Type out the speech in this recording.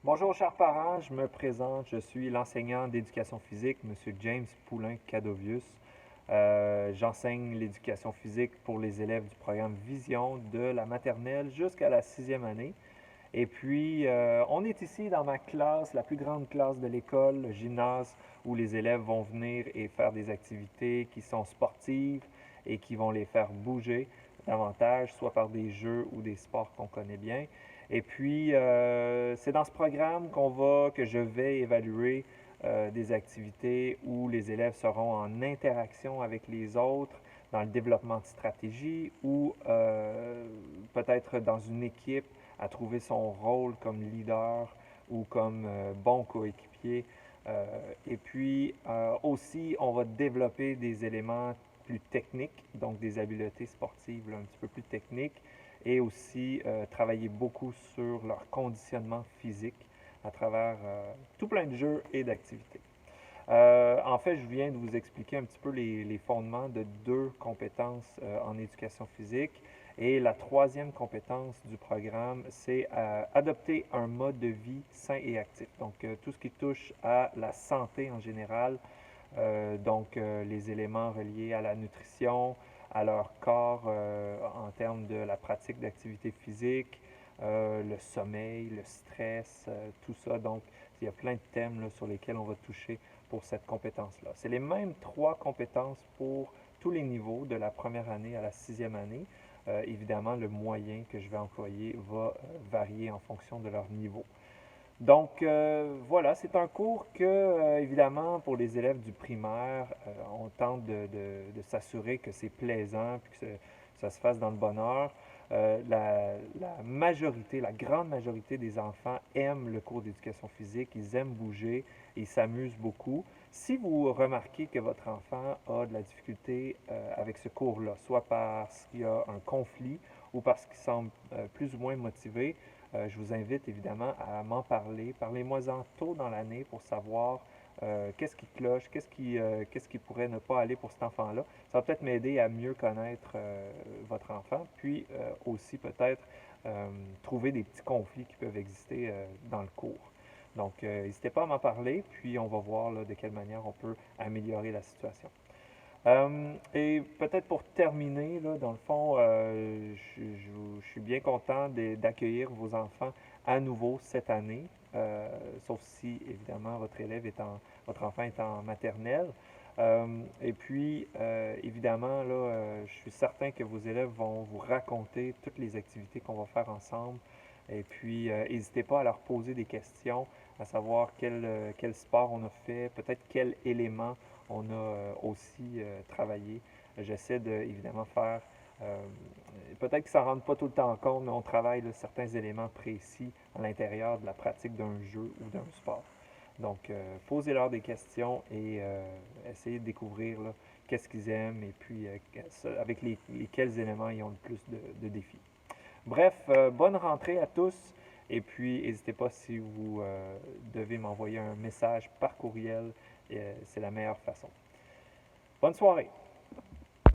Bonjour chers parents, je me présente, je suis l'enseignant d'éducation physique, M. James Poulain-Cadovius. J'enseigne l'éducation physique pour les élèves du programme Vision de la maternelle jusqu'à la sixième année. Et puis, on est ici dans ma classe, la plus grande classe de l'école, le gymnase, où les élèves vont venir et faire des activités qui sont sportives et qui vont les faire bouger davantage, soit par des jeux ou des sports qu'on connaît bien. Et puis, c'est dans ce programme que je vais évaluer des activités où les élèves seront en interaction avec les autres, dans le développement de stratégies ou peut-être dans une équipe à trouver son rôle comme leader ou comme bon coéquipier. Et puis aussi, on va développer des éléments plus techniques, donc des habiletés sportives là, un petit peu plus techniques, et aussi travailler beaucoup sur leur conditionnement physique à travers tout plein de jeux et d'activités. En fait, je viens de vous expliquer un petit peu les fondements de deux compétences en éducation physique. Et la troisième compétence du programme, c'est adopter un mode de vie sain et actif. Donc, tout ce qui touche à la santé en général, les éléments reliés à la nutrition, à leur corps en termes de la pratique d'activité physique, le sommeil, le stress, tout ça. Donc, il y a plein de thèmes là, sur lesquels on va toucher pour cette compétence-là. C'est les mêmes trois compétences pour tous les niveaux, de la première année à la sixième année. Évidemment, le moyen que je vais employer va varier en fonction de leur niveau. Donc, voilà, c'est un cours que, évidemment, pour les élèves du primaire, on tente de s'assurer que c'est plaisant puis que ça se fasse dans le bonheur. La majorité, la grande majorité des enfants aiment le cours d'éducation physique, ils aiment bouger, ils s'amusent beaucoup. Si vous remarquez que votre enfant a de la difficulté avec ce cours-là, soit parce qu'il y a un conflit ou parce qu'il semble plus ou moins motivé, je vous invite évidemment à m'en parler. Parlez-moi-en tôt dans l'année pour savoir qu'est-ce qui cloche, qu'est-ce qui pourrait ne pas aller pour cet enfant-là. Ça va peut-être m'aider à mieux connaître votre enfant, puis aussi peut-être trouver des petits conflits qui peuvent exister dans le cours. Donc, n'hésitez pas à m'en parler, puis on va voir là, de quelle manière on peut améliorer la situation. Et peut-être pour terminer, là, dans le fond, je suis bien content d'accueillir vos enfants à nouveau cette année, sauf si, évidemment, votre enfant est en maternelle. Et puis, évidemment, là, je suis certain que vos élèves vont vous raconter toutes les activités qu'on va faire ensemble. Et puis, n'hésitez pas à leur poser des questions, à savoir quel sport on a fait, peut-être quel élément on a aussi travaillé. J'essaie de, évidemment, faire, euh, peut-être qu'ils ne s'en rendent pas tout le temps compte, mais on travaille là, certains éléments précis à l'intérieur de la pratique d'un jeu ou d'un sport. Donc, posez-leur des questions et essayez de découvrir là, qu'est-ce qu'ils aiment et puis avec quels éléments ils ont le plus de défis. Bref, bonne rentrée à tous et puis n'hésitez pas si vous devez m'envoyer un message par courriel, c'est la meilleure façon. Bonne soirée!